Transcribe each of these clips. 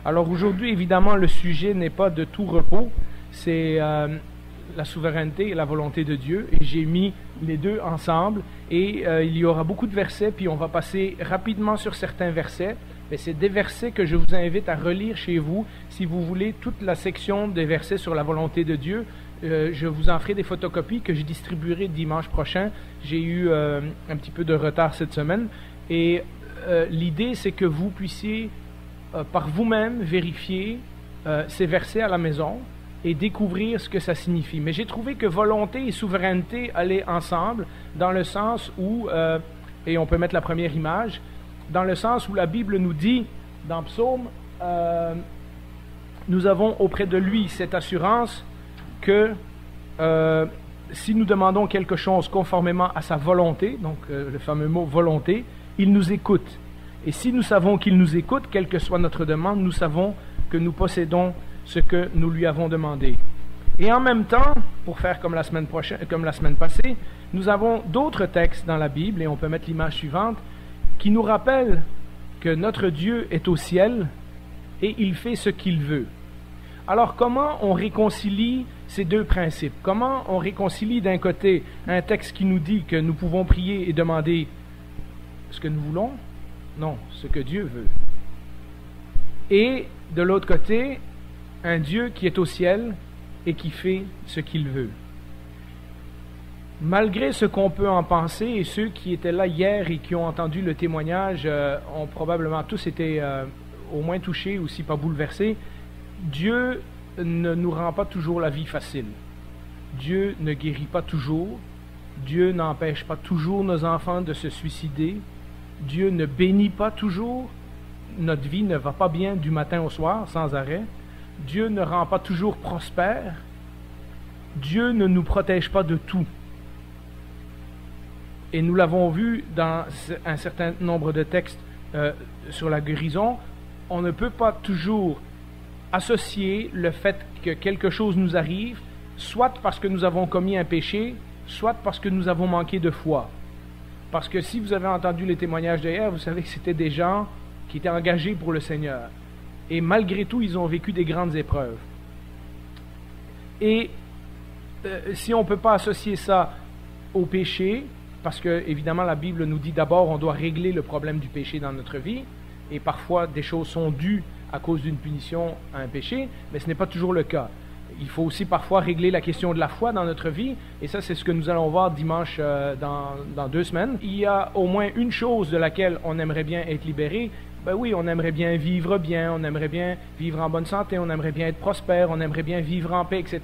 Alors aujourd'hui, évidemment, le sujet n'est pas de tout repos, c'est la souveraineté et la volonté de Dieu. Et j'ai mis les deux ensemble et il y aura beaucoup de versets, puis on va passer rapidement sur certains versets. Mais c'est des versets que je vous invite à relire chez vous. Si vous voulez toute la section des versets sur la volonté de Dieu, je vous en ferai des photocopies que je distribuerai dimanche prochain. J'ai eu un petit peu de retard cette semaine. Et l'idée, c'est que vous puissiez par vous-même vérifier ces versets à la maison et découvrir ce que ça signifie. Mais j'ai trouvé que volonté et souveraineté allaient ensemble dans le sens où, et on peut mettre la première image, dans le sens où la Bible nous dit, dans Psaume, nous avons auprès de lui cette assurance que si nous demandons quelque chose conformément à sa volonté, donc le fameux mot volonté, il nous écoute. Et si nous savons qu'il nous écoute, quelle que soit notre demande, nous savons que nous possédons ce que nous lui avons demandé. Et en même temps, pour faire comme la semaine passée, nous avons d'autres textes dans la Bible, et on peut mettre l'image suivante, qui nous rappellent que notre Dieu est au ciel et il fait ce qu'il veut. Alors comment on réconcilie ces deux principes? Comment on réconcilie d'un côté un texte qui nous dit que nous pouvons prier et demander ce que nous voulons? Non, ce que Dieu veut. Et de l'autre côté, un Dieu qui est au ciel et qui fait ce qu'il veut. Malgré ce qu'on peut en penser, et ceux qui étaient là hier et qui ont entendu le témoignage ont probablement tous été au moins touchés ou si pas bouleversés, Dieu ne nous rend pas toujours la vie facile. Dieu ne guérit pas toujours. Dieu n'empêche pas toujours nos enfants de se suicider. Dieu ne bénit pas toujours. Notre vie ne va pas bien du matin au soir, sans arrêt. Dieu ne rend pas toujours prospère. Dieu ne nous protège pas de tout. Et nous l'avons vu dans un certain nombre de textes sur la guérison, on ne peut pas toujours associer le fait que quelque chose nous arrive, soit parce que nous avons commis un péché, soit parce que nous avons manqué de foi. Parce que si vous avez entendu les témoignages d'hier, vous savez que c'était des gens qui étaient engagés pour le Seigneur. Et malgré tout, ils ont vécu des grandes épreuves. Et si on ne peut pas associer ça au péché, parce que évidemment la Bible nous dit d'abord on doit régler le problème du péché dans notre vie, et parfois des choses sont dues à cause d'une punition à un péché, mais ce n'est pas toujours le cas. Il faut aussi parfois régler la question de la foi dans notre vie, et ça c'est ce que nous allons voir dimanche dans 2 semaines. Il y a au moins une chose de laquelle on aimerait bien être libéré. Ben oui, on aimerait bien vivre bien, on aimerait bien vivre en bonne santé, on aimerait bien être prospère, on aimerait bien vivre en paix, etc.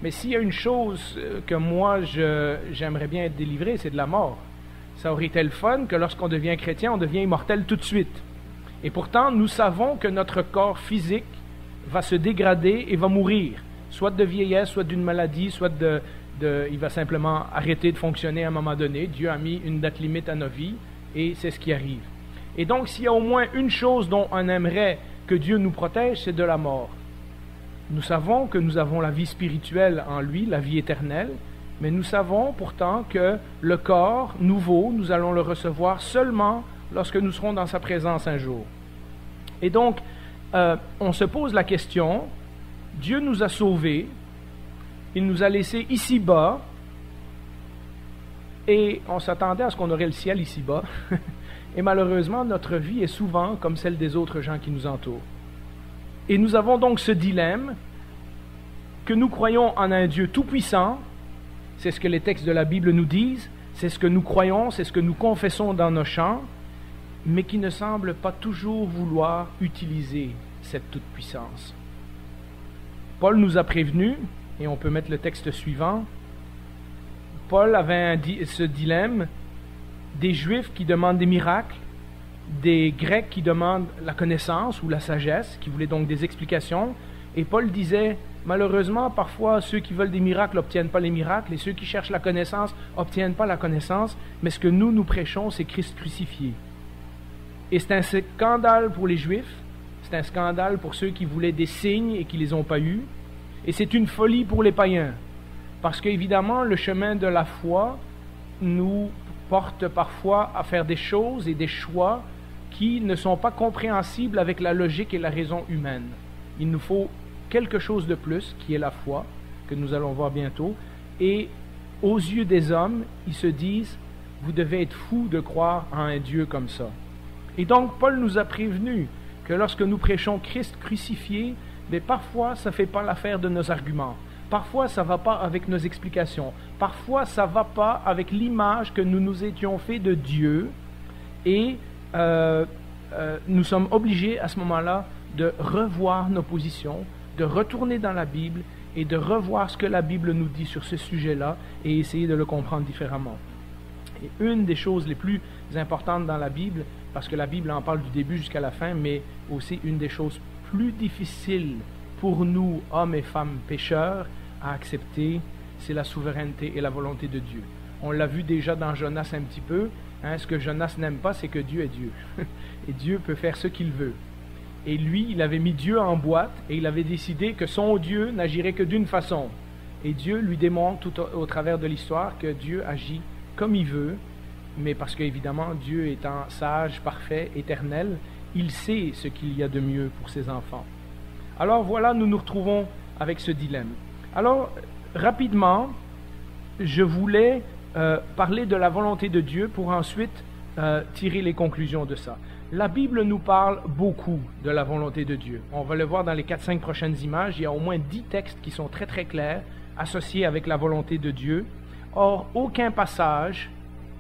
Mais s'il y a une chose que moi j'aimerais bien être délivré, c'est de la mort. Ça aurait été le fun que lorsqu'on devient chrétien, on devient immortel tout de suite. Et pourtant, nous savons que notre corps physique va se dégrader et va mourir, soit de vieillesse, soit d'une maladie, soit il va simplement arrêter de fonctionner à un moment donné. Dieu a mis une date limite à nos vies et c'est ce qui arrive. Et donc, s'il y a au moins une chose dont on aimerait que Dieu nous protège, c'est de la mort. Nous savons que nous avons la vie spirituelle en lui, la vie éternelle, mais nous savons pourtant que le corps nouveau, nous allons le recevoir seulement lorsque nous serons dans sa présence un jour. Et donc, on se pose la question, Dieu nous a sauvés, il nous a laissés ici-bas, et on s'attendait à ce qu'on aurait le ciel ici-bas, et malheureusement, notre vie est souvent comme celle des autres gens qui nous entourent. Et nous avons donc ce dilemme que nous croyons en un Dieu tout-puissant, c'est ce que les textes de la Bible nous disent, c'est ce que nous croyons, c'est ce que nous confessons dans nos chants, mais qui ne semble pas toujours vouloir utiliser cette toute-puissance. Paul nous a prévenus, et on peut mettre le texte suivant. Paul avait ce dilemme des Juifs qui demandent des miracles, des Grecs qui demandent la connaissance ou la sagesse, qui voulaient donc des explications. Et Paul disait, malheureusement, parfois, ceux qui veulent des miracles n'obtiennent pas les miracles, et ceux qui cherchent la connaissance n'obtiennent pas la connaissance, mais ce que nous prêchons, c'est Christ crucifié. Et c'est un scandale pour les Juifs, c'est un scandale pour ceux qui voulaient des signes et qui ne les ont pas eus, et c'est une folie pour les païens, parce qu'évidemment, le chemin de la foi nous porte parfois à faire des choses et des choix qui ne sont pas compréhensibles avec la logique et la raison humaine. Il nous faut quelque chose de plus, qui est la foi, que nous allons voir bientôt, et aux yeux des hommes, ils se disent, vous devez être fous de croire en un Dieu comme ça. Et donc, Paul nous a prévenu que lorsque nous prêchons Christ crucifié, mais parfois, ça ne fait pas l'affaire de nos arguments. Parfois, ça ne va pas avec nos explications. Parfois, ça ne va pas avec l'image que nous nous étions fait de Dieu. Et nous sommes obligés à ce moment-là de revoir nos positions, de retourner dans la Bible et de revoir ce que la Bible nous dit sur ce sujet-là et essayer de le comprendre différemment. Et une des choses les plus importantes dans la Bible, parce que la Bible en parle du début jusqu'à la fin, mais aussi une des choses plus difficiles pour nous, hommes et femmes pécheurs, à accepter, c'est la souveraineté et la volonté de Dieu. On l'a vu déjà dans Jonas un petit peu. Ce que Jonas n'aime pas, c'est que Dieu est Dieu. Et Dieu peut faire ce qu'il veut. Et lui, il avait mis Dieu en boîte et il avait décidé que son Dieu n'agirait que d'une façon. Et Dieu lui démontre tout au travers de l'histoire que Dieu agit comme il veut, mais parce qu'évidemment, Dieu étant sage, parfait, éternel, il sait ce qu'il y a de mieux pour ses enfants. Alors voilà, nous nous retrouvons avec ce dilemme. Alors, rapidement, je voulais parler de la volonté de Dieu pour ensuite tirer les conclusions de ça. La Bible nous parle beaucoup de la volonté de Dieu. On va le voir dans les 4-5 prochaines images. Il y a au moins 10 textes qui sont très très clairs, associés avec la volonté de Dieu. Or, aucun passage,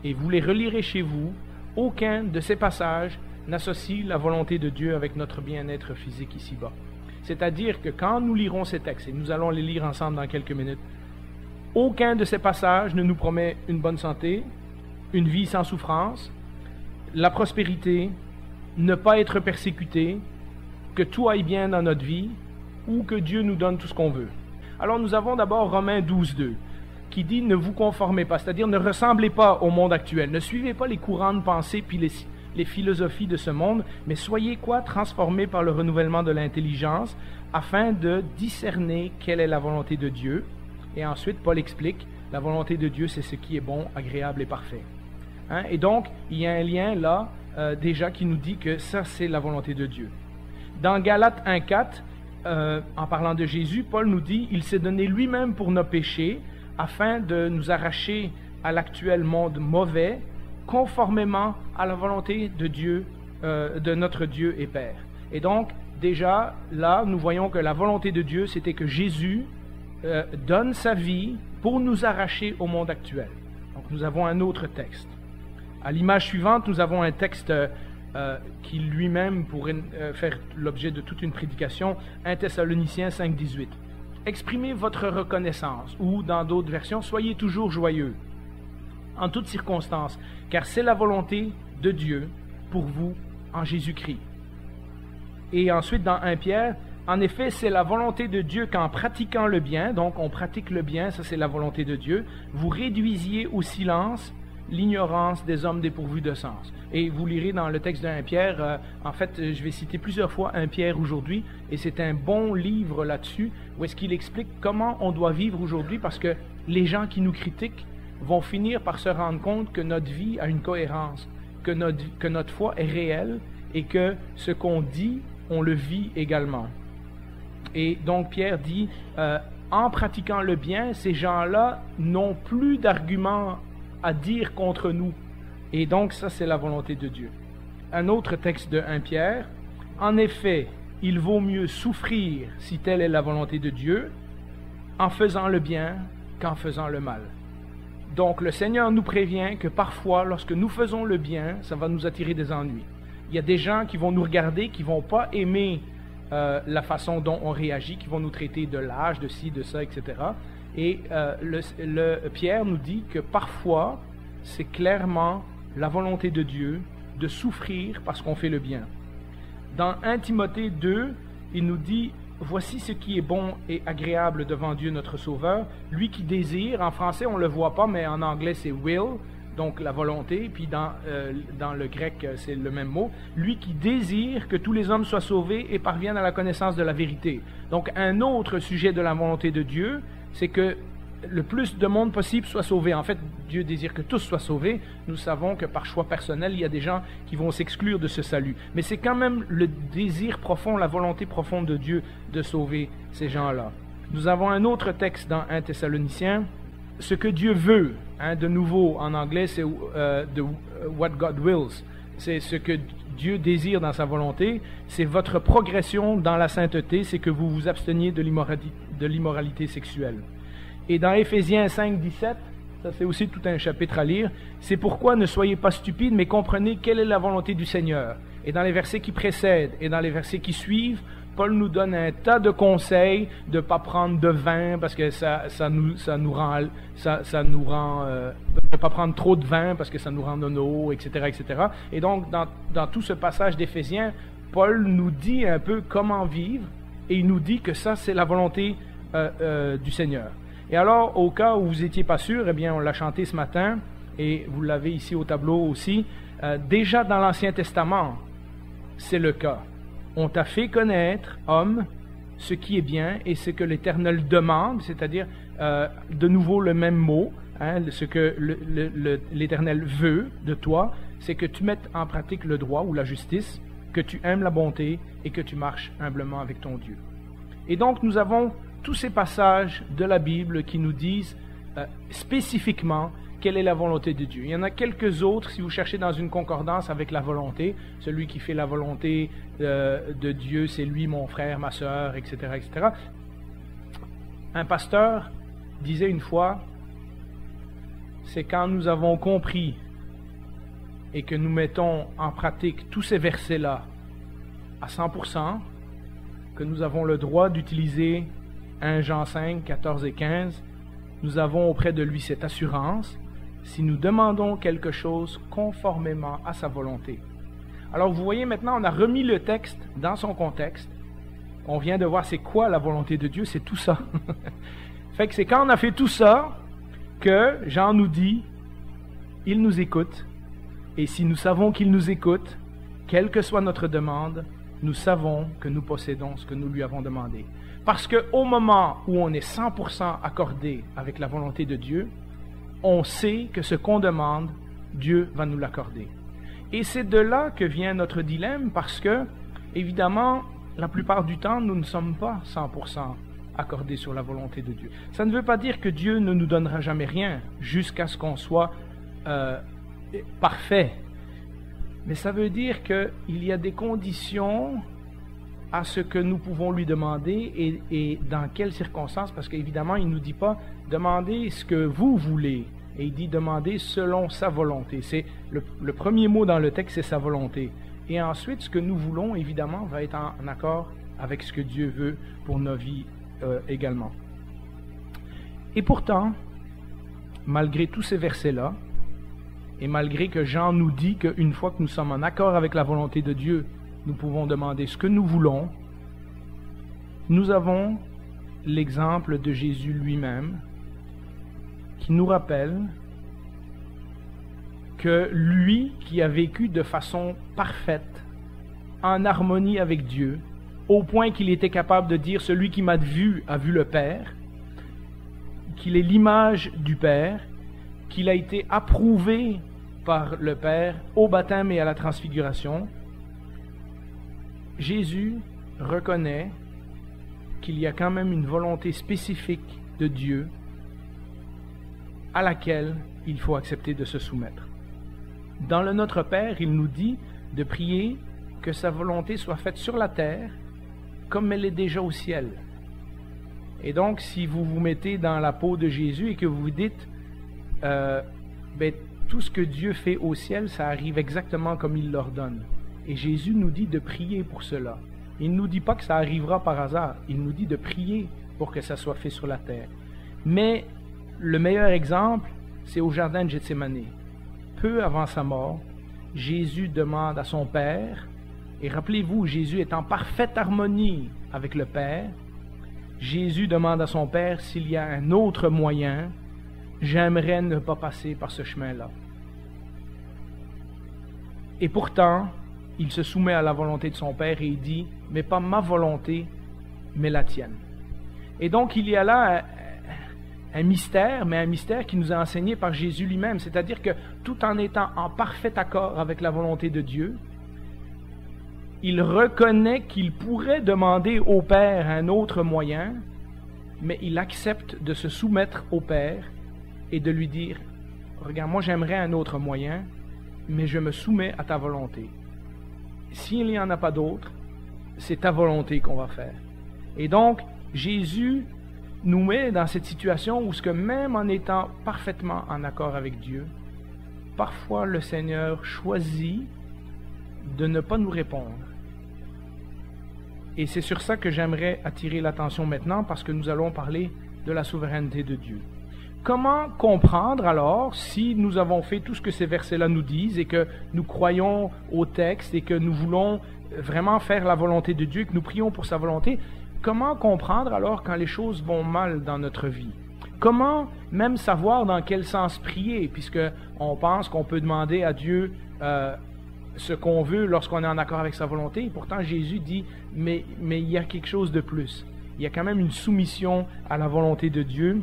et vous les relirez chez vous, aucun de ces passages n'associe la volonté de Dieu avec notre bien-être physique ici-bas. C'est-à-dire que quand nous lirons ces textes, et nous allons les lire ensemble dans quelques minutes, aucun de ces passages ne nous promet une bonne santé, une vie sans souffrance, la prospérité, ne pas être persécuté, que tout aille bien dans notre vie, ou que Dieu nous donne tout ce qu'on veut. Alors nous avons d'abord Romains 12:2, qui dit « Ne vous conformez pas », c'est-à-dire ne ressemblez pas au monde actuel, ne suivez pas les courants de pensée puis les philosophies de ce monde, mais soyez quoi? Transformés par le renouvellement de l'intelligence, afin de discerner quelle est la volonté de Dieu. Et ensuite, Paul explique, la volonté de Dieu, c'est ce qui est bon, agréable et parfait. Et donc, il y a un lien là, déjà, qui nous dit que ça, c'est la volonté de Dieu. Dans Galates 1:4, en parlant de Jésus, Paul nous dit, il s'est donné lui-même pour nos péchés, afin de nous arracher à l'actuel monde mauvais, conformément à la volonté de Dieu, de notre Dieu et Père. Et donc, déjà, là, nous voyons que la volonté de Dieu, c'était que Jésus donne sa vie pour nous arracher au monde actuel. Donc, nous avons un autre texte. À l'image suivante, nous avons un texte qui lui-même pourrait faire l'objet de toute une prédication, 1 Thessaloniciens 5:18. Exprimez votre reconnaissance, ou dans d'autres versions, soyez toujours joyeux, en toutes circonstances, car c'est la volonté de Dieu pour vous en Jésus-Christ. Et ensuite, dans 1 Pierre, en effet, c'est la volonté de Dieu qu'en pratiquant le bien, donc on pratique le bien, ça c'est la volonté de Dieu, vous réduisiez au silence l'ignorance des hommes dépourvus de sens. Et vous lirez dans le texte de 1 Pierre, en fait, je vais citer plusieurs fois 1 Pierre aujourd'hui, et c'est un bon livre là-dessus, où est-ce qu'il explique comment on doit vivre aujourd'hui, parce que les gens qui nous critiquent vont finir par se rendre compte que notre vie a une cohérence, que notre foi est réelle, et que ce qu'on dit, on le vit également. Et donc Pierre dit, en pratiquant le bien, ces gens-là n'ont plus d'arguments à dire contre nous. Et donc ça, c'est la volonté de Dieu. Un autre texte de 1 Pierre, en effet, il vaut mieux souffrir, si telle est la volonté de Dieu, en faisant le bien qu'en faisant le mal. Donc le Seigneur nous prévient que parfois, lorsque nous faisons le bien, ça va nous attirer des ennuis. Il y a des gens qui vont nous regarder, qui ne vont pas aimer la façon dont on réagit, qui vont nous traiter de lâche, de ci, de ça, etc. Et Pierre nous dit que parfois, c'est clairement la volonté de Dieu de souffrir parce qu'on fait le bien. Dans 1 Timothée 2, il nous dit « Voici ce qui est bon et agréable devant Dieu notre Sauveur, lui qui désire », en français on ne le voit pas, mais en anglais c'est « will », donc la volonté, puis dans le grec c'est le même mot, « lui qui désire que tous les hommes soient sauvés et parviennent à la connaissance de la vérité ». Donc un autre sujet de la volonté de Dieu, c'est que le plus de monde possible soit sauvé. En fait, Dieu désire que tous soient sauvés. Nous savons que par choix personnel, il y a des gens qui vont s'exclure de ce salut. Mais c'est quand même le désir profond, la volonté profonde de Dieu de sauver ces gens-là. Nous avons un autre texte dans 1 Thessaloniciens. Ce que Dieu veut, de nouveau en anglais, c'est what God wills. C'est ce que Dieu désire dans sa volonté. C'est votre progression dans la sainteté, c'est que vous vous absteniez de l'immoralité sexuelle. Et dans Éphésiens 5, 17, ça c'est aussi tout un chapitre à lire, c'est pourquoi ne soyez pas stupides, mais comprenez quelle est la volonté du Seigneur. Et dans les versets qui précèdent et dans les versets qui suivent, Paul nous donne un tas de conseils de ne pas prendre de vin parce que ça nous rend de ne pas prendre trop de vin parce que ça nous rend nono, etc., etc. Et donc, dans tout ce passage d'Éphésiens, Paul nous dit un peu comment vivre et il nous dit que ça, c'est la volonté du Seigneur. Et alors, au cas où vous n'étiez pas sûr, eh bien, on l'a chanté ce matin et vous l'avez ici au tableau aussi. Déjà dans l'Ancien Testament, c'est le cas. On t'a fait connaître, homme, ce qui est bien et ce que l'Éternel demande, c'est-à-dire, de nouveau le même mot, ce que l'Éternel veut de toi, c'est que tu mettes en pratique le droit ou la justice, que tu aimes la bonté et que tu marches humblement avec ton Dieu. Et donc, nous avons tous ces passages de la Bible qui nous disent spécifiquement quelle est la volonté de Dieu. Il y en a quelques autres, si vous cherchez dans une concordance avec la volonté, celui qui fait la volonté de Dieu, c'est lui, mon frère, ma sœur, etc., etc. Un pasteur disait une fois, c'est quand nous avons compris et que nous mettons en pratique tous ces versets-là à 100%, que nous avons le droit d'utiliser 1 Jean 5, 14 et 15, nous avons auprès de lui cette assurance, si nous demandons quelque chose conformément à sa volonté. Alors vous voyez maintenant, on a remis le texte dans son contexte. On vient de voir c'est quoi la volonté de Dieu, c'est tout ça. Fait que c'est quand on a fait tout ça que Jean nous dit, il nous écoute. Et si nous savons qu'il nous écoute, quelle que soit notre demande, nous savons que nous possédons ce que nous lui avons demandé. Parce qu'au moment où on est 100% accordé avec la volonté de Dieu, on sait que ce qu'on demande, Dieu va nous l'accorder. Et c'est de là que vient notre dilemme parce que, évidemment, la plupart du temps, nous ne sommes pas 100% accordés sur la volonté de Dieu. Ça ne veut pas dire que Dieu ne nous donnera jamais rien jusqu'à ce qu'on soit parfait. Mais ça veut dire qu'il y a des conditions à ce que nous pouvons lui demander et dans quelles circonstances, parce qu'évidemment, il ne nous dit pas « demandez ce que vous voulez ». Et il dit « demandez selon sa volonté ». C'est le premier mot dans le texte, c'est sa volonté. Et ensuite, ce que nous voulons, évidemment, va être en accord avec ce que Dieu veut pour nos vies également. Et pourtant, malgré tous ces versets-là, et malgré que Jean nous dit qu'une fois que nous sommes en accord avec la volonté de Dieu, nous pouvons demander ce que nous voulons, nous avons l'exemple de Jésus lui-même qui nous rappelle que lui qui a vécu de façon parfaite, en harmonie avec Dieu, au point qu'il était capable de dire « Celui qui m'a vu a vu le Père », qu'il est l'image du Père, qu'il a été approuvé par le Père au baptême et à la transfiguration, Jésus reconnaît qu'il y a quand même une volonté spécifique de Dieu à laquelle il faut accepter de se soumettre. Dans le Notre Père, il nous dit de prier que sa volonté soit faite sur la terre comme elle est déjà au ciel. Et donc, si vous vous mettez dans la peau de Jésus et que vous vous dites tout ce que Dieu fait au ciel, ça arrive exactement comme il l'ordonne. Et Jésus nous dit de prier pour cela. Il ne nous dit pas que ça arrivera par hasard. Il nous dit de prier pour que ça soit fait sur la terre. Mais le meilleur exemple, c'est au jardin de Gethsémani. Peu avant sa mort, Jésus demande à son Père, et rappelez-vous, Jésus est en parfaite harmonie avec le Père. Jésus demande à son Père s'il y a un autre moyen, j'aimerais ne pas passer par ce chemin-là. Et pourtant, il se soumet à la volonté de son Père et il dit, mais pas ma volonté, mais la tienne. Et donc il y a là un mystère, mais un mystère qui nous a enseigné par Jésus lui-même. C'est-à-dire que tout en étant en parfait accord avec la volonté de Dieu, il reconnaît qu'il pourrait demander au Père un autre moyen, mais il accepte de se soumettre au Père et de lui dire « Regarde, moi j'aimerais un autre moyen, mais je me soumets à ta volonté. S'il n'y en a pas d'autre, c'est ta volonté qu'on va faire. » Et donc, Jésus nous met dans cette situation où, même en étant parfaitement en accord avec Dieu, parfois le Seigneur choisit de ne pas nous répondre. Et c'est sur ça que j'aimerais attirer l'attention maintenant, parce que nous allons parler de la souveraineté de Dieu. Comment comprendre alors, si nous avons fait tout ce que ces versets-là nous disent, et que nous croyons au texte, et que nous voulons vraiment faire la volonté de Dieu, et que nous prions pour sa volonté, comment comprendre alors quand les choses vont mal dans notre vie? Comment même savoir dans quel sens prier, puisque on pense qu'on peut demander à Dieu ce qu'on veut lorsqu'on est en accord avec sa volonté. Et pourtant, Jésus dit, mais il y a quelque chose de plus. Il y a quand même une soumission à la volonté de Dieu,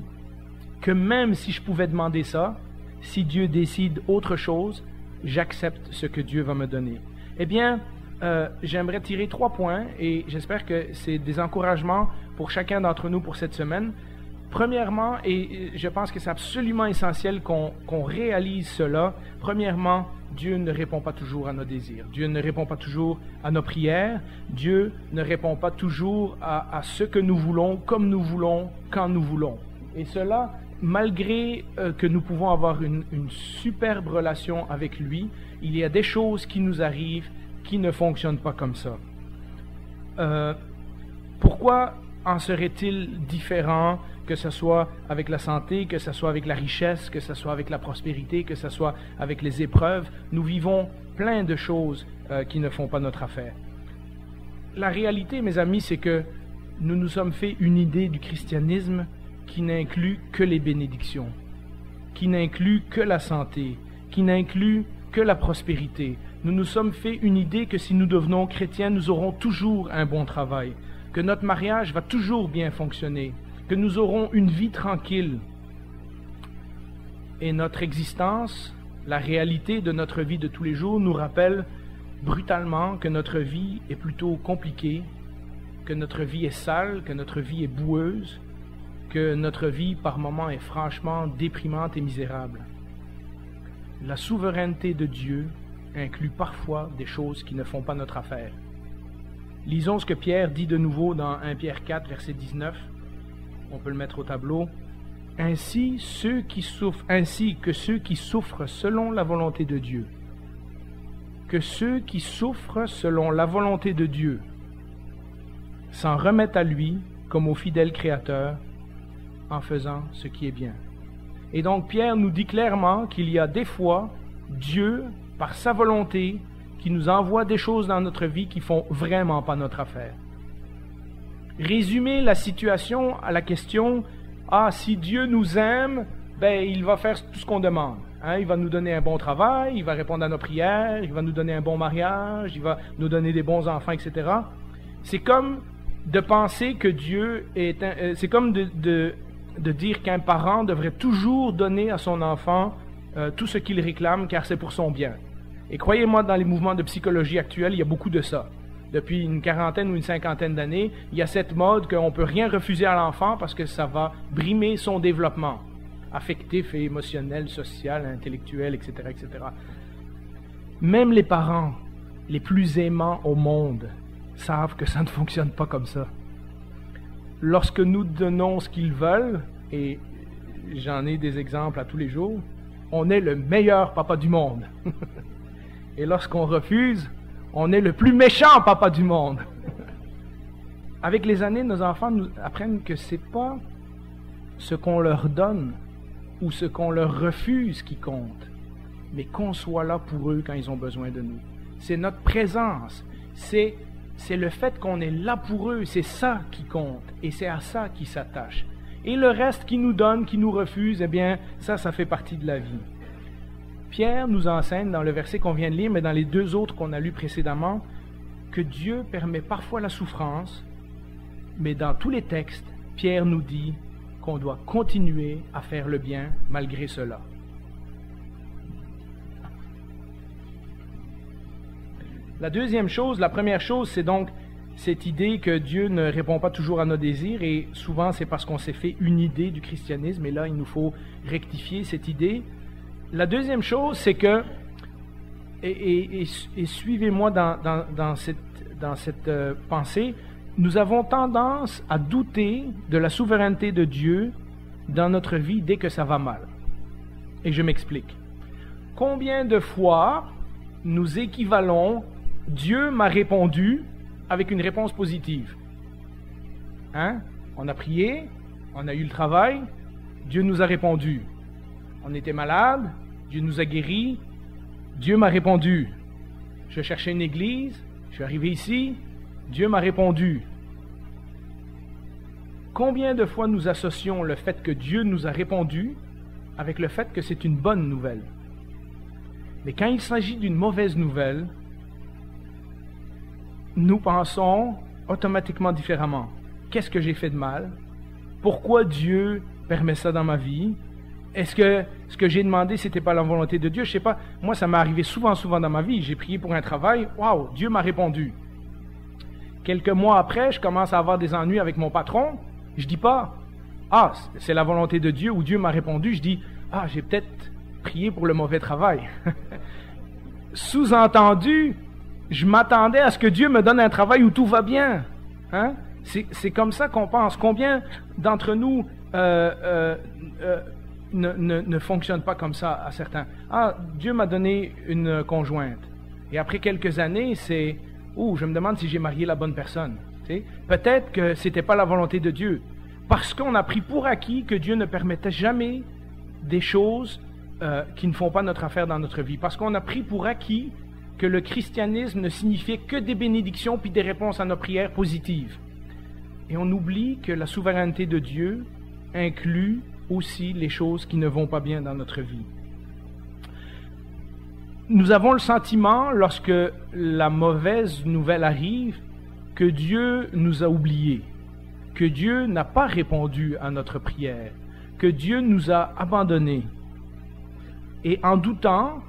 que même si je pouvais demander ça, si Dieu décide autre chose, j'accepte ce que Dieu va me donner. Eh bien, j'aimerais tirer 3 points et j'espère que c'est des encouragements pour chacun d'entre nous pour cette semaine. Premièrement, et je pense que c'est absolument essentiel qu'on réalise cela, premièrement, Dieu ne répond pas toujours à nos désirs. Dieu ne répond pas toujours à nos prières. Dieu ne répond pas toujours à ce que nous voulons, comme nous voulons, quand nous voulons. Et cela, malgré que nous pouvons avoir une superbe relation avec lui, il y a des choses qui nous arrivent qui ne fonctionnent pas comme ça. Pourquoi en serait-il différent, que ce soit avec la santé, que ce soit avec la richesse, que ce soit avec la prospérité, que ce soit avec les épreuves? Nous vivons plein de choses qui ne font pas notre affaire. La réalité, mes amis, c'est que nous nous sommes fait une idée du christianisme qui n'inclut que les bénédictions, qui n'inclut que la santé, qui n'inclut que la prospérité. Nous nous sommes fait une idée que si nous devenons chrétiens, nous aurons toujours un bon travail, que notre mariage va toujours bien fonctionner, que nous aurons une vie tranquille. Et notre existence, la réalité de notre vie de tous les jours nous rappelle brutalement que notre vie est plutôt compliquée, que notre vie est sale, que notre vie est boueuse, que notre vie par moments est franchement déprimante et misérable. La souveraineté de Dieu inclut parfois des choses qui ne font pas notre affaire. Lisons ce que Pierre dit de nouveau dans 1 Pierre 4, verset 19. On peut le mettre au tableau. Ainsi que ceux qui souffrent selon la volonté de Dieu. Que ceux qui souffrent selon la volonté de Dieu s'en remettent à lui comme au fidèle Créateur en faisant ce qui est bien. Et donc Pierre nous dit clairement qu'il y a des fois Dieu, par sa volonté, qui nous envoie des choses dans notre vie qui font vraiment pas notre affaire. Résumer la situation à la question « Ah, si Dieu nous aime, ben il va faire tout ce qu'on demande. Hein? Il va nous donner un bon travail, il va répondre à nos prières, il va nous donner un bon mariage, il va nous donner des bons enfants, etc. » C'est comme de penser que Dieu est... c'est comme de dire qu'un parent devrait toujours donner à son enfant tout ce qu'il réclame car c'est pour son bien. Et croyez-moi, dans les mouvements de psychologie actuels, il y a beaucoup de ça. Depuis une quarantaine ou une cinquantaine d'années, il y a cette mode qu'on ne peut rien refuser à l'enfant parce que ça va brimer son développement affectif et émotionnel, social, intellectuel, etc., etc. Même les parents les plus aimants au monde savent que ça ne fonctionne pas comme ça. Lorsque nous donnons ce qu'ils veulent, et j'en ai des exemples à tous les jours, on est le meilleur papa du monde. Et lorsqu'on refuse, on est le plus méchant papa du monde. Avec les années, nos enfants nous apprennent que c'est pas ce qu'on leur donne ou ce qu'on leur refuse qui compte, mais qu'on soit là pour eux quand ils ont besoin de nous. C'est notre présence, c'est le fait qu'on est là pour eux, c'est ça qui compte, et c'est à ça qu'ils s'attachent. Et le reste qu'ils nous donnent, qu'ils nous refusent, eh bien, ça fait partie de la vie. Pierre nous enseigne dans le verset qu'on vient de lire, mais dans les 2 autres qu'on a lus précédemment, que Dieu permet parfois la souffrance, mais dans tous les textes, Pierre nous dit qu'on doit continuer à faire le bien malgré cela. La deuxième chose, la première chose, c'est donc cette idée que Dieu ne répond pas toujours à nos désirs, et souvent c'est parce qu'on s'est fait une idée du christianisme, et là il nous faut rectifier cette idée. La deuxième chose, c'est que, et suivez-moi dans cette pensée, nous avons tendance à douter de la souveraineté de Dieu dans notre vie dès que ça va mal. Et je m'explique. Combien de fois nous équivalons « Dieu m'a répondu » avec une réponse positive? Hein? On a prié, on a eu le travail, Dieu nous a répondu. On était malade, Dieu nous a guéris, Dieu m'a répondu. Je cherchais une église, je suis arrivé ici, Dieu m'a répondu. Combien de fois nous associons le fait que Dieu nous a répondu avec le fait que c'est une bonne nouvelle? Mais quand il s'agit d'une mauvaise nouvelle, nous pensons automatiquement différemment. Qu'est-ce que j'ai fait de mal? Pourquoi Dieu permet ça dans ma vie? Est-ce que ce que j'ai demandé, c'était pas la volonté de Dieu? Je sais pas. Moi, ça m'est arrivé souvent dans ma vie. J'ai prié pour un travail. Waouh, Dieu m'a répondu. Quelques mois après, je commence à avoir des ennuis avec mon patron. Je dis pas, ah, c'est la volonté de Dieu ou Dieu m'a répondu. Je dis, ah, j'ai peut-être prié pour le mauvais travail. Sous-entendu, je m'attendais à ce que Dieu me donne un travail où tout va bien. Hein? C'est comme ça qu'on pense. Combien d'entre nous ne fonctionnent pas comme ça à certains? Ah, Dieu m'a donné une conjointe. Et après quelques années, c'est « Oh, je me demande si j'ai marié la bonne personne. » Peut-être que ce n'était pas la volonté de Dieu. Parce qu'on a pris pour acquis que Dieu ne permettait jamais des choses qui ne font pas notre affaire dans notre vie. Parce qu'on a pris pour acquis que le christianisme ne signifiait que des bénédictions puis des réponses à nos prières positives. Et on oublie que la souveraineté de Dieu inclut aussi les choses qui ne vont pas bien dans notre vie. Nous avons le sentiment, lorsque la mauvaise nouvelle arrive, que Dieu nous a oubliés, que Dieu n'a pas répondu à notre prière, que Dieu nous a abandonnés. Et en doutant,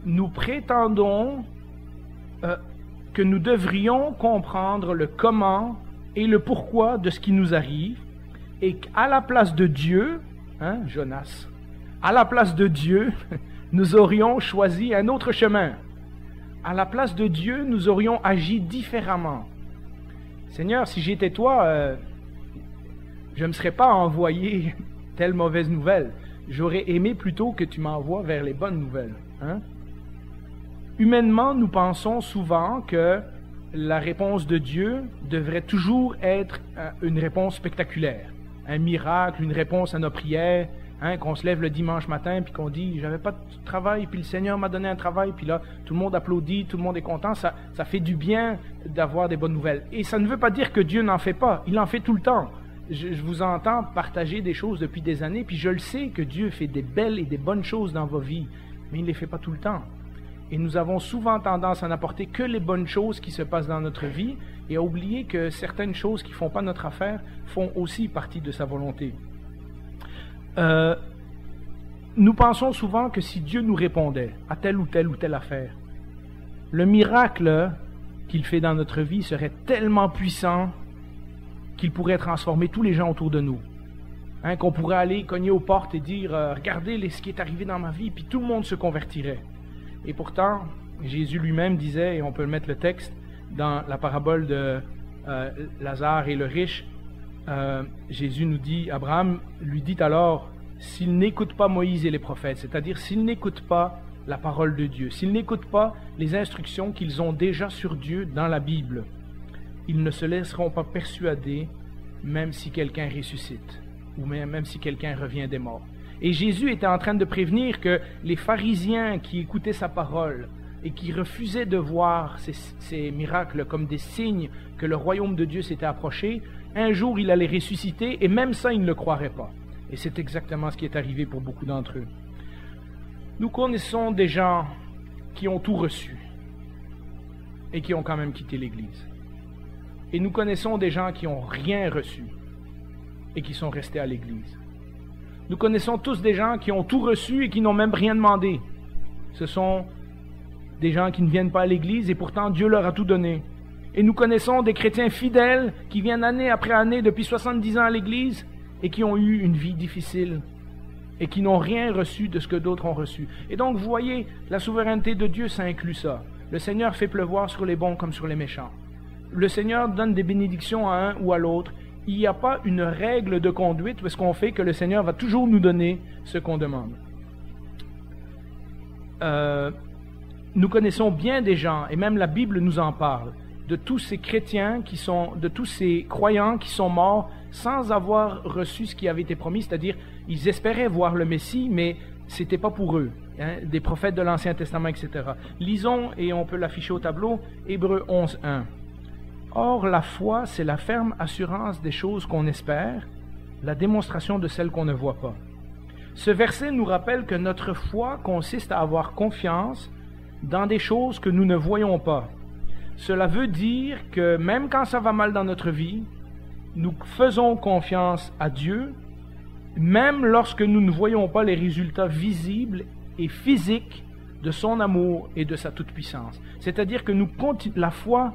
nous prétendons que nous devrions comprendre le comment et le pourquoi de ce qui nous arrive, et qu'à la place de Dieu, hein, Jonas, à la place de Dieu, nous aurions choisi un autre chemin. À la place de Dieu, nous aurions agi différemment. Seigneur, si j'étais toi, je ne me serais pas envoyé telle mauvaise nouvelle. J'aurais aimé plutôt que tu m'envoies vers les bonnes nouvelles. Hein? Humainement, nous pensons souvent que la réponse de Dieu devrait toujours être une réponse spectaculaire. Un miracle, une réponse à nos prières, hein, qu'on se lève le dimanche matin puis qu'on dit « j'avais pas de travail, puis le Seigneur m'a donné un travail », puis là, tout le monde applaudit, tout le monde est content, ça fait du bien d'avoir des bonnes nouvelles. Et ça ne veut pas dire que Dieu n'en fait pas, il en fait tout le temps. Je vous entends partager des choses depuis des années, puis je le sais que Dieu fait des belles et des bonnes choses dans vos vies, mais il ne les fait pas tout le temps. Et nous avons souvent tendance à n'apporter que les bonnes choses qui se passent dans notre vie et à oublier que certaines choses qui ne font pas notre affaire font aussi partie de sa volonté. Nous pensons souvent que si Dieu nous répondait à telle ou telle affaire, le miracle qu'il fait dans notre vie serait tellement puissant qu'il pourrait transformer tous les gens autour de nous. Hein, qu'on pourrait aller cogner aux portes et dire « Regardez ce qui est arrivé dans ma vie », puis tout le monde se convertirait. Et pourtant, Jésus lui-même disait, et on peut mettre le texte dans la parabole de Lazare et le riche, Jésus nous dit, Abraham lui dit alors, s'il n'écoute pas Moïse et les prophètes, c'est-à-dire s'il n'écoute pas la parole de Dieu, s'il n'écoute pas les instructions qu'ils ont déjà sur Dieu dans la Bible, ils ne se laisseront pas persuader, même si quelqu'un ressuscite, ou même si quelqu'un revient des morts. Et Jésus était en train de prévenir que les pharisiens qui écoutaient sa parole et qui refusaient de voir ces miracles comme des signes que le royaume de Dieu s'était approché, un jour il allait ressusciter, et même ça, ils ne le croiraient pas. Et c'est exactement ce qui est arrivé pour beaucoup d'entre eux. Nous connaissons des gens qui ont tout reçu et qui ont quand même quitté l'Église. Et nous connaissons des gens qui n'ont rien reçu et qui sont restés à l'Église. Nous connaissons tous des gens qui ont tout reçu et qui n'ont même rien demandé. Ce sont des gens qui ne viennent pas à l'Église et pourtant Dieu leur a tout donné. Et nous connaissons des chrétiens fidèles qui viennent année après année depuis 70 ans à l'Église et qui ont eu une vie difficile et qui n'ont rien reçu de ce que d'autres ont reçu. Et donc, vous voyez, la souveraineté de Dieu, ça inclut ça. Le Seigneur fait pleuvoir sur les bons comme sur les méchants. Le Seigneur donne des bénédictions à un ou à l'autre. Il n'y a pas une règle de conduite où est-ce qu'on fait que le Seigneur va toujours nous donner ce qu'on demande. Nous connaissons bien des gens, et même la Bible nous en parle, de tous ces chrétiens de tous ces croyants qui sont morts sans avoir reçu ce qui avait été promis, c'est-à-dire ils espéraient voir le Messie, mais c'était pas pour eux, hein, des prophètes de l'Ancien Testament, etc. Lisons, et on peut l'afficher au tableau, Hébreux 11:1. Or, la foi, c'est la ferme assurance des choses qu'on espère, la démonstration de celles qu'on ne voit pas. Ce verset nous rappelle que notre foi consiste à avoir confiance dans des choses que nous ne voyons pas. Cela veut dire que même quand ça va mal dans notre vie, nous faisons confiance à Dieu, même lorsque nous ne voyons pas les résultats visibles et physiques de son amour et de sa toute-puissance. C'est-à-dire que la foi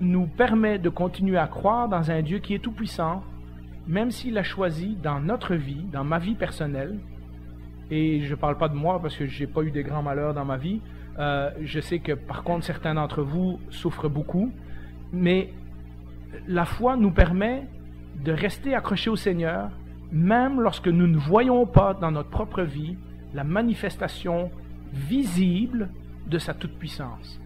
nous permet de continuer à croire dans un Dieu qui est tout-puissant, même s'il a choisi dans notre vie, dans ma vie personnelle, et je ne parle pas de moi parce que je n'ai pas eu des grands malheurs dans ma vie, je sais que par contre certains d'entre vous souffrent beaucoup, mais la foi nous permet de rester accrochés au Seigneur, même lorsque nous ne voyons pas dans notre propre vie la manifestation visible de sa toute-puissance.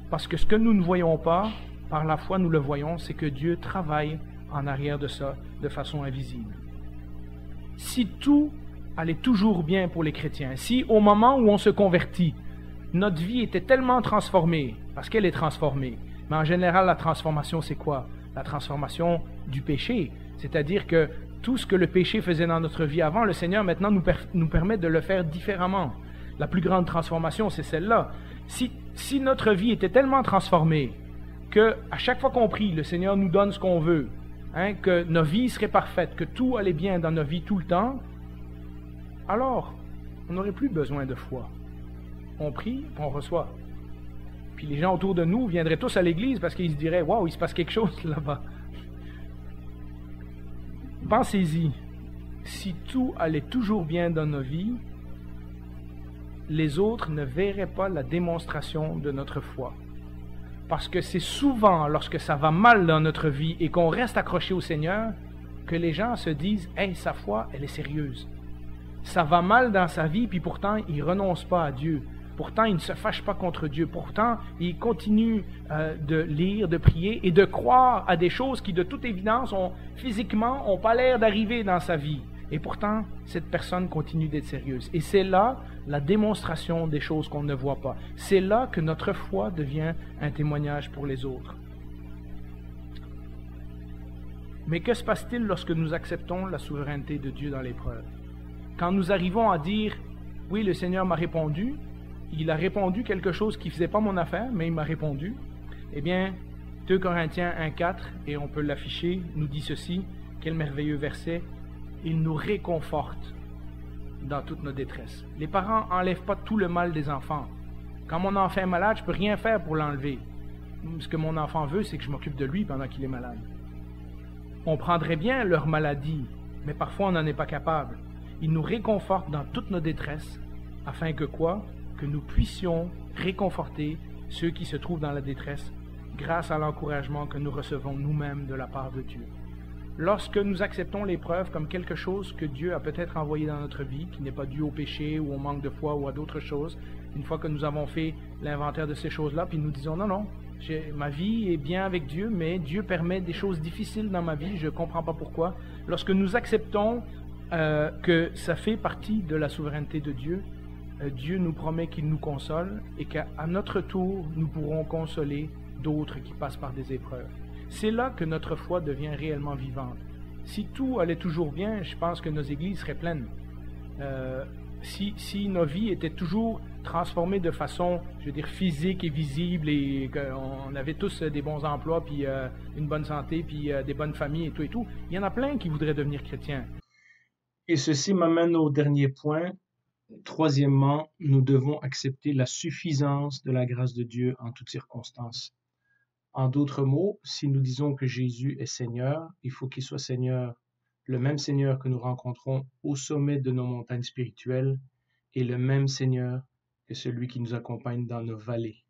Parce que ce que nous ne voyons pas, par la foi nous le voyons, c'est que Dieu travaille en arrière de ça de façon invisible. Si tout allait toujours bien pour les chrétiens, si au moment où on se convertit, notre vie était tellement transformée, parce qu'elle est transformée, mais en général la transformation c'est quoi? La transformation du péché, c'est-à-dire que tout ce que le péché faisait dans notre vie avant, le Seigneur maintenant nous permet de le faire différemment. La plus grande transformation c'est celle-là. Si notre vie était tellement transformée que à chaque fois qu'on prie, le Seigneur nous donne ce qu'on veut, hein, que nos vies seraient parfaites, que tout allait bien dans nos vies tout le temps, alors on n'aurait plus besoin de foi. On prie, on reçoit. Puis les gens autour de nous viendraient tous à l'église parce qu'ils se diraient « Wow, il se passe quelque chose là-bas ». Pensez-y, si tout allait toujours bien dans nos vies, les autres ne verraient pas la démonstration de notre foi. Parce que c'est souvent lorsque ça va mal dans notre vie et qu'on reste accroché au Seigneur que les gens se disent « Hey, sa foi, elle est sérieuse ». Ça va mal dans sa vie, puis pourtant, il ne renonce pas à Dieu. Pourtant, il ne se fâche pas contre Dieu. Pourtant, il continue de lire, de prier et de croire à des choses qui, de toute évidence, physiquement, n'ont pas l'air d'arriver dans sa vie. Et pourtant, cette personne continue d'être sérieuse. Et c'est là la démonstration des choses qu'on ne voit pas. C'est là que notre foi devient un témoignage pour les autres. Mais que se passe-t-il lorsque nous acceptons la souveraineté de Dieu dans l'épreuve? Quand nous arrivons à dire « Oui, le Seigneur m'a répondu », il a répondu quelque chose qui ne faisait pas mon affaire, mais il m'a répondu. Eh bien, 2 Corinthiens 1,4, et on peut l'afficher, nous dit ceci, quel merveilleux verset, « Il nous réconforte dans toute nos détresses ». Les parents n'enlèvent pas tout le mal des enfants. Quand mon enfant est malade, je ne peux rien faire pour l'enlever. Ce que mon enfant veut, c'est que je m'occupe de lui pendant qu'il est malade. On prendrait bien leur maladie, mais parfois on n'en est pas capable. Il nous réconforte dans toutes nos détresses, afin que quoi? Que nous puissions réconforter ceux qui se trouvent dans la détresse grâce à l'encouragement que nous recevons nous-mêmes de la part de Dieu. Lorsque nous acceptons l'épreuve comme quelque chose que Dieu a peut-être envoyé dans notre vie, qui n'est pas dû au péché ou au manque de foi ou à d'autres choses, une fois que nous avons fait l'inventaire de ces choses-là, puis nous disons non, ma vie est bien avec Dieu, mais Dieu permet des choses difficiles dans ma vie, je ne comprends pas pourquoi. Lorsque nous acceptons que ça fait partie de la souveraineté de Dieu, Dieu nous promet qu'il nous console et qu'à notre tour, nous pourrons consoler d'autres qui passent par des épreuves. C'est là que notre foi devient réellement vivante. Si tout allait toujours bien, je pense que nos églises seraient pleines. Si nos vies étaient toujours transformés de façon, je veux dire, physique et visible, et qu'on avait tous des bons emplois, puis une bonne santé, puis des bonnes familles et tout. Il y en a plein qui voudraient devenir chrétiens. Et ceci m'amène au dernier point. Troisièmement, nous devons accepter la suffisance de la grâce de Dieu en toutes circonstances. En d'autres mots, si nous disons que Jésus est Seigneur, il faut qu'il soit Seigneur, le même Seigneur que nous rencontrons au sommet de nos montagnes spirituelles, et le même Seigneur que celui qui nous accompagne dans nos vallées.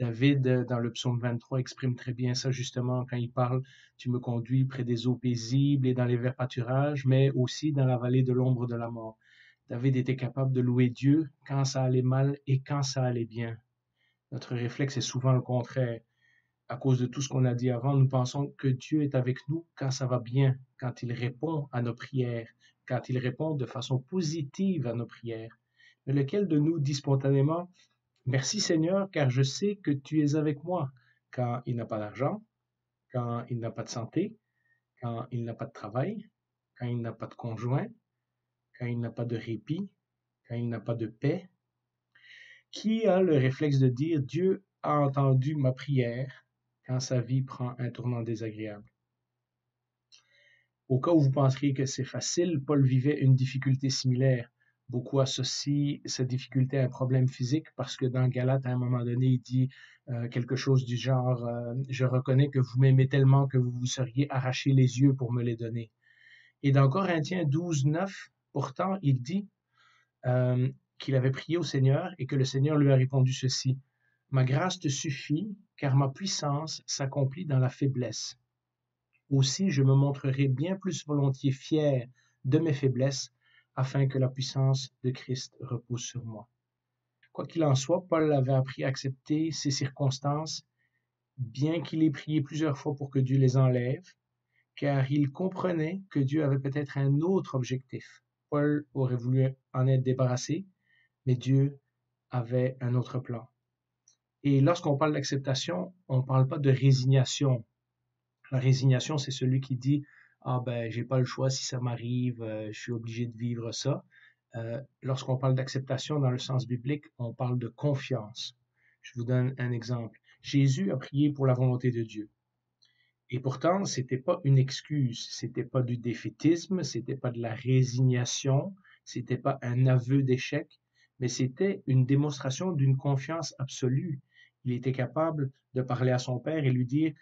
David, dans le psaume 23, exprime très bien ça justement quand il parle « Tu me conduis près des eaux paisibles et dans les verts pâturages, mais aussi dans la vallée de l'ombre de la mort. » David était capable de louer Dieu quand ça allait mal et quand ça allait bien. Notre réflexe est souvent le contraire. À cause de tout ce qu'on a dit avant, nous pensons que Dieu est avec nous quand ça va bien, quand il répond à nos prières, quand il répond de façon positive à nos prières. Mais lequel de nous dit spontanément « Merci Seigneur, car je sais que tu es avec moi » quand il n'a pas d'argent, quand il n'a pas de santé, quand il n'a pas de travail, quand il n'a pas de conjoint, quand il n'a pas de répit, quand il n'a pas de paix? Qui a le réflexe de dire « Dieu a entendu ma prière » quand sa vie prend un tournant désagréable? Au cas où vous penseriez que c'est facile, Paul vivait une difficulté similaire. Beaucoup associent cette difficulté à un problème physique parce que dans Galates, à un moment donné, il dit quelque chose du genre je reconnais que vous m'aimez tellement que vous vous seriez arraché les yeux pour me les donner. Et dans Corinthiens 12, 9, pourtant, il dit qu'il avait prié au Seigneur et que le Seigneur lui a répondu ceci: Ma grâce te suffit, car ma puissance s'accomplit dans la faiblesse. Aussi, je me montrerai bien plus volontiers fier de mes faiblesses, afin que la puissance de Christ repose sur moi. Quoi qu'il en soit, Paul avait appris à accepter ces circonstances, bien qu'il ait prié plusieurs fois pour que Dieu les enlève, car il comprenait que Dieu avait peut-être un autre objectif. Paul aurait voulu en être débarrassé, mais Dieu avait un autre plan. Et lorsqu'on parle d'acceptation, on ne parle pas de résignation. La résignation, c'est celui qui dit « Ah ben, j'ai pas le choix, si ça m'arrive, je suis obligé de vivre ça. » Lorsqu'on parle d'acceptation dans le sens biblique, on parle de confiance. Je vous donne un exemple. Jésus a prié pour la volonté de Dieu. Et pourtant, c'était pas une excuse, c'était pas du défaitisme, c'était pas de la résignation, c'était pas un aveu d'échec, mais c'était une démonstration d'une confiance absolue. Il était capable de parler à son père et lui dire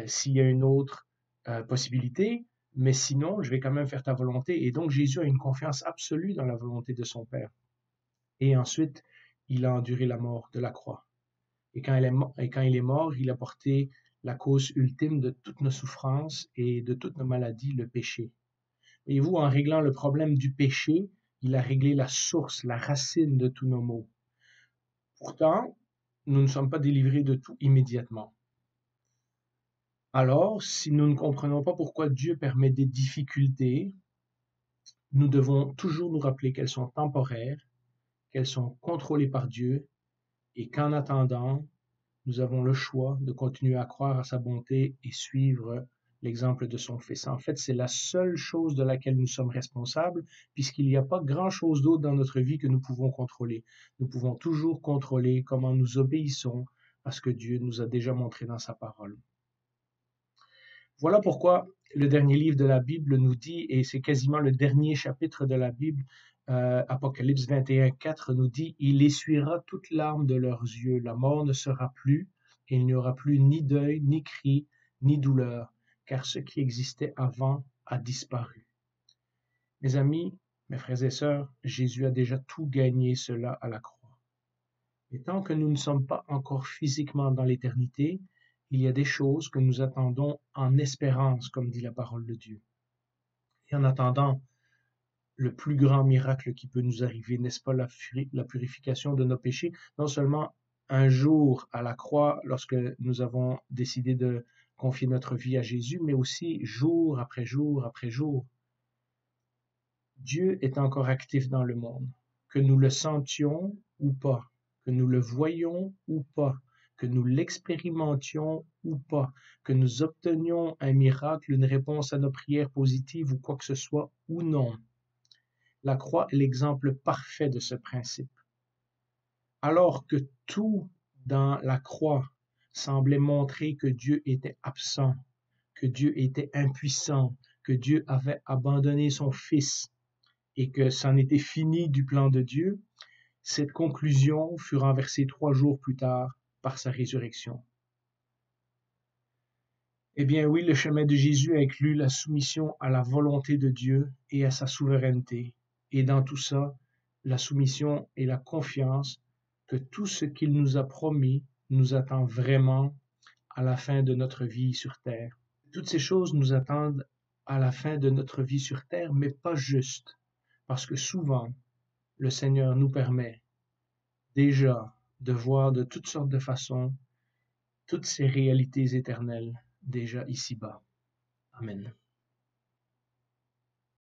s'il y a une autre possibilité, mais sinon, je vais quand même faire ta volonté. Et donc, Jésus a une confiance absolue dans la volonté de son père. Et ensuite, il a enduré la mort de la croix. Et quand il est mort, il a porté la cause ultime de toutes nos souffrances et de toutes nos maladies, le péché. Voyez-vous, en réglant le problème du péché, il a réglé la source, la racine de tous nos maux. Pourtant, nous ne sommes pas délivrés de tout immédiatement. Alors, si nous ne comprenons pas pourquoi Dieu permet des difficultés, nous devons toujours nous rappeler qu'elles sont temporaires, qu'elles sont contrôlées par Dieu, et qu'en attendant, nous avons le choix de continuer à croire à sa bonté et suivre l'exemple de son Fils. En fait, c'est la seule chose de laquelle nous sommes responsables, puisqu'il n'y a pas grand-chose d'autre dans notre vie que nous pouvons contrôler. Nous pouvons toujours contrôler comment nous obéissons à ce que Dieu nous a déjà montré dans sa parole. Voilà pourquoi le dernier livre de la Bible nous dit, et c'est quasiment le dernier chapitre de la Bible, Apocalypse 21:4 nous dit « Il essuiera toute larme de leurs yeux, la mort ne sera plus, et il n'y aura plus ni deuil, ni cri, ni douleur, car ce qui existait avant a disparu. » Mes amis, mes frères et sœurs, Jésus a déjà tout gagné cela à la croix. Et tant que nous ne sommes pas encore physiquement dans l'éternité, il y a des choses que nous attendons en espérance, comme dit la parole de Dieu. Et en attendant le plus grand miracle qui peut nous arriver, n'est-ce pas la purification de nos péchés, non seulement un jour à la croix, lorsque nous avons décidé de confier notre vie à Jésus, mais aussi jour après jour après jour. Dieu est encore actif dans le monde, que nous le sentions ou pas, que nous le voyions ou pas, que nous l'expérimentions ou pas, que nous obtenions un miracle, une réponse à nos prières positives ou quoi que ce soit ou non. La croix est l'exemple parfait de ce principe. Alors que tout dans la croix semblait montrer que Dieu était absent, que Dieu était impuissant, que Dieu avait abandonné son Fils et que c'en était fini du plan de Dieu, cette conclusion fut renversée 3 jours plus tard par sa résurrection. Eh bien oui, le chemin de Jésus inclut la soumission à la volonté de Dieu et à sa souveraineté. Et dans tout ça, la soumission et la confiance que tout ce qu'il nous a promis nous attend vraiment à la fin de notre vie sur terre. Toutes ces choses nous attendent à la fin de notre vie sur terre, mais pas juste, parce que souvent, le Seigneur nous permet déjà de voir de toutes sortes de façons toutes ces réalités éternelles déjà ici-bas. Amen.